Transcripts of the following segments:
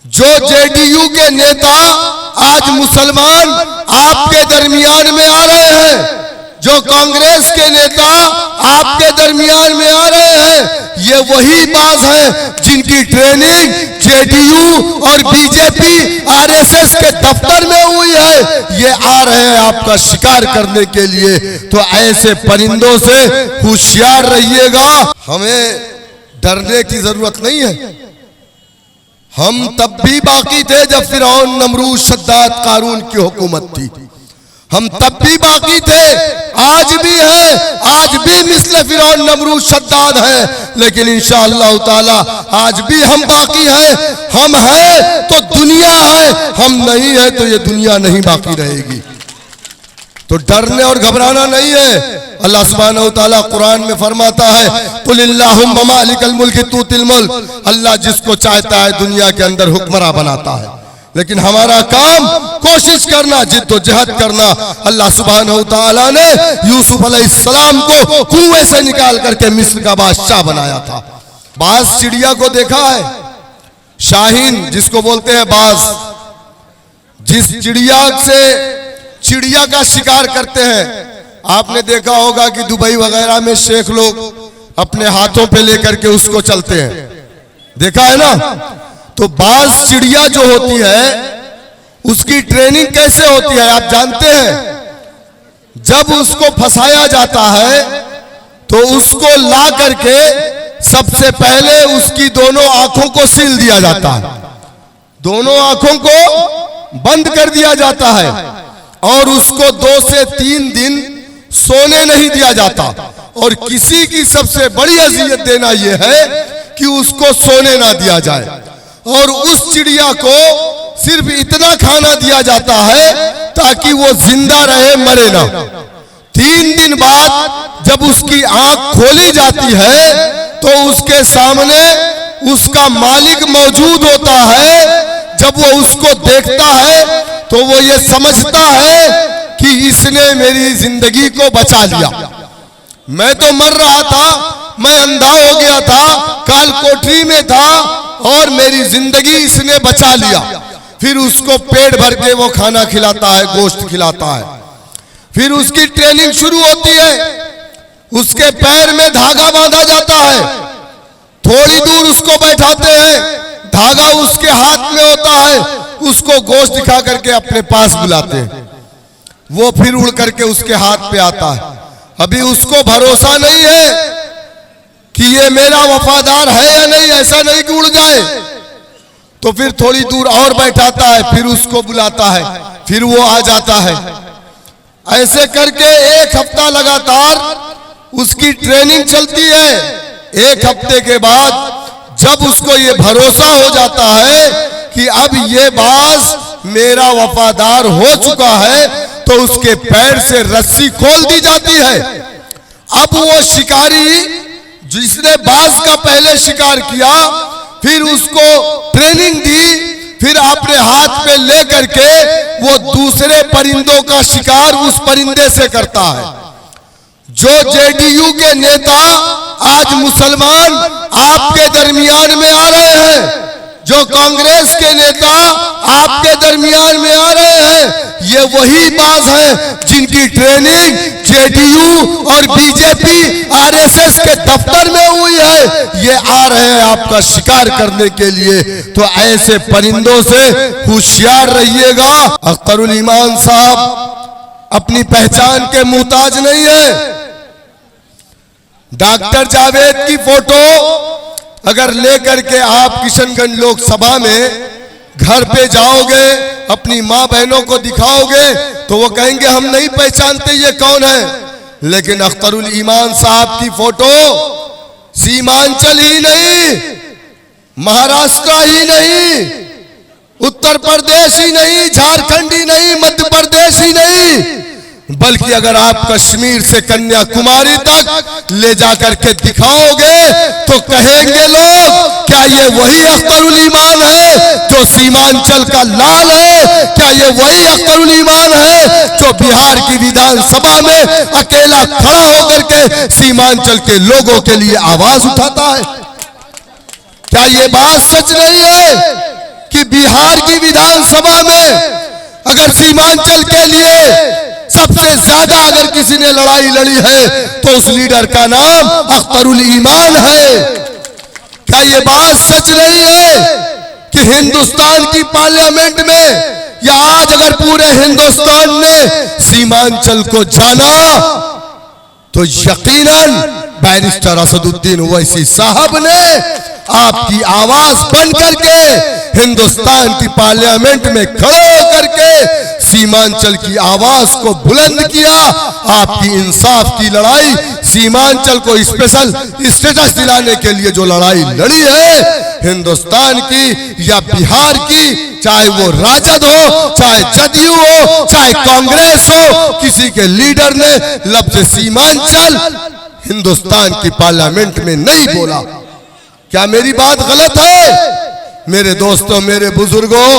जो जेडीयू के नेता आज मुसलमान आपके दरमियान में आ रहे हैं, जो कांग्रेस के नेता आपके दरमियान में आ रहे हैं, ये वही बाज हैं जिनकी ट्रेनिंग जेडीयू और बीजेपी आरएसएस के दफ्तर में हुई है। ये आ रहे हैं आपका शिकार करने के लिए। तो ऐसे परिंदों से होशियार रहिएगा। हमें डरने की जरूरत नहीं है। हम तब भी बाकी थे जब फिरौन, नमरूद, शद्दाद, कारून की हुकूमत थी। हम तब भी बाकी थे, आज भी है, आज भी मिस्ल फिरौन, नमरूद, शद्दाद है। लेकिन इंशाअल्लाह ताला आज भी हम बाकी हैं। हम हैं तो दुनिया है, हम नहीं है तो ये दुनिया नहीं बाकी रहेगी। तो डरने और घबराना नहीं है। अल्लाह सुब्हानहू तआला कुरान में फरमाता है, कुलिल्लाहुम्मा मालिकल मुल्क तूतिल मुल्क। अल्लाह जिसको चाहता है दुनिया के अंदर हुक्मरान बनाता है। लेकिन हमारा काम कोशिश करना, जिद्दोजहद करना। अल्लाह सुब्हानहू तआला ने यूसुफ अलैहिस्सलाम को कुएं से निकाल करके मिस्र का बादशाह बनाया था। बाज चिड़िया को देखा है, शाहीन जिसको बोलते हैं बाज, जिस चिड़िया से चिड़िया का शिकार करते हैं। आपने देखा होगा कि दुबई वगैरह में शेख लोग अपने हाथों पे लेकर के उसको चलते हैं, देखा है ना। तो बाज चिड़िया जो होती है उसकी ट्रेनिंग कैसे होती है आप जानते हैं? जब उसको फंसाया जाता है तो उसको ला करके सबसे पहले उसकी दोनों आंखों को सील दिया जाता है, दोनों आंखों को बंद कर दिया जाता है और उसको 2 से 3 दिन सोने नहीं दिया जाता। और किसी की सबसे बड़ी अजियत देना यह है कि उसको सोने ना दिया जाए। और उस चिड़िया को सिर्फ इतना खाना दिया जाता है ताकि वो जिंदा रहे, मरे ना। 3 दिन बाद जब उसकी आंख खोली जाती है तो उसके सामने उसका मालिक मौजूद होता है। जब वो उसको देखता है तो वो ये समझता है कि इसने मेरी जिंदगी को बचा लिया। मैं तो मर रहा था, मैं अंधा हो गया था, काल कोठरी में था और मेरी जिंदगी इसने बचा लिया। फिर उसको पेट भर के वो खाना खिलाता है, गोश्त खिलाता है। फिर उसकी ट्रेनिंग शुरू होती है। उसके पैर में धागा बांधा जाता है, थोड़ी दूर उसको बैठाते हैं, धागा उसके हाथ में होता है, उसको गोश्त दिखा करके अपने पास बुलाते हैं। वो फिर उड़ करके उसके हाथ पे आता है। अभी उसको भरोसा नहीं है कि ये मेरा वफादार है या नहीं, ऐसा नहीं कि उड़ जाए। तो फिर थोड़ी दूर और बैठाता है, फिर उसको बुलाता है, फिर वो आ जाता है। ऐसे करके 1 हफ्ता लगातार उसकी ट्रेनिंग चलती है। 1 हफ्ते के बाद जब उसको ये भरोसा हो जाता है कि अब ये बाज मेरा वफादार हो चुका है, तो उसके पैर से रस्सी खोल दी जाती है। अब वो शिकारी जिसने बाज का पहले शिकार किया, फिर उसको ट्रेनिंग दी, फिर अपने हाथ में ले करके वो दूसरे परिंदों का शिकार उस परिंदे से करता है। जो जेडीयू के नेता आज मुसलमान आपके दरमियान में आ रहे हैं, जो कांग्रेस के नेता आपके दरमियान में आ रहे हैं, ये वही बाज हैं जिनकी ट्रेनिंग जेडीयू और बीजेपी आरएसएस के दफ्तर में हुई है। ये आ रहे हैं आपका शिकार करने के लिए। तो ऐसे परिंदों से होशियार रहिएगा। अख्तरुल ईमान साहब अपनी पहचान के मुहताज नहीं है। डॉक्टर जावेद की फोटो अगर लेकर के आप किशनगंज लोकसभा में घर पे जाओगे, अपनी माँ बहनों को दिखाओगे, तो वो कहेंगे हम नहीं पहचानते ये कौन है। लेकिन अख्तरुल ईमान साहब की फोटो सीमांचल ही नहीं, महाराष्ट्र ही नहीं, उत्तर प्रदेश ही नहीं, झारखंड ही नहीं, मध्य प्रदेश ही नहीं, बल्कि अगर आप कश्मीर से कन्याकुमारी तक ले जाकर के दिखाओगे तो कहेंगे लोग, क्या ये वही अख्तरुल ईमान है जो सीमांचल का लाल है? क्या ये वही अख्तरुल ईमान है जो बिहार की विधानसभा में अकेला खड़ा होकर के सीमांचल के लोगों के लिए आवाज उठाता है? क्या ये बात सच नहीं है कि कि बिहार की विधानसभा में अगर सीमांचल के लिए सबसे ज्यादा अगर किसी ने लड़ाई लड़ी है तो उस लीडर का नाम अख्तरुल ईमान है। क्या ये बात सच नहीं है कि हिंदुस्तान की पार्लियामेंट में या आज अगर पूरे हिंदुस्तान ने सीमांचल को जाना तो यकीनन बैरिस्टर असदुद्दीन ओवैसी साहब ने आपकी आवाज बन करके हिंदुस्तान की पार्लियामेंट में खड़े होकर के सीमांचल की आवाज को बुलंद किया। आपकी इंसाफ की लड़ाई, सीमांचल को स्पेशल स्टेटस दिलाने के लिए जो लड़ाई लड़ी है हिंदुस्तान की या बिहार की, चाहे वो राजद हो, चाहे जदयू हो, चाहे कांग्रेस हो, किसी के लीडर ने लफ्ज सीमांचल हिंदुस्तान की पार्लियामेंट में नहीं बोला। क्या मेरी बात गलत है? मेरे दोस्तों, मेरे बुजुर्गों,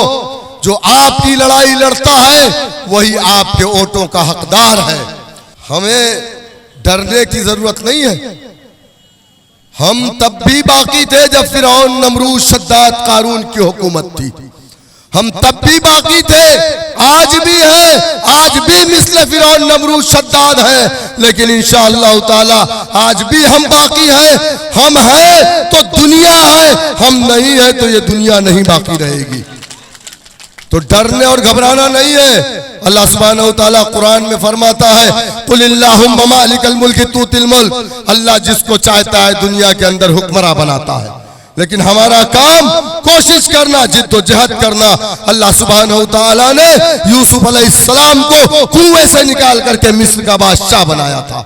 जो आपकी लड़ाई लड़ता है वही आपके वोटों का हकदार है। हमें डरने की जरूरत नहीं है। हम तब भी बाकी थे जब फिरौन, नमरूद, शद्दाद, कारून की हुकूमत थी। हम तब भी बाकी थे, आज भी है, आज भी मिस्ल फिरौन, नमरूद, शद्दाद है, लेकिन इंशाअल्लाह ताला आज भी हम बाकी हैं। हम हैं तो दुनिया है, हम नहीं है तो ये दुनिया नहीं बाकी रहेगी। तो डरने और घबराना नहीं है। अल्लाह सुब्हानहू तआला कुरान में फरमाता है, कुलिल्लाहुम्मा मालिकल मुल्क तूतिल मुल्क, अल्लाह जिसको चाहता है दुनिया के अंदर हुक्मरां बनाता है। लेकिन हमारा काम कोशिश करना, जिद्दोजहद करना। अल्लाह सुब्हानहू तआला ने यूसुफ अलैहिस्सलाम को कुएं से निकाल करके मिस्र का बादशाह बनाया था।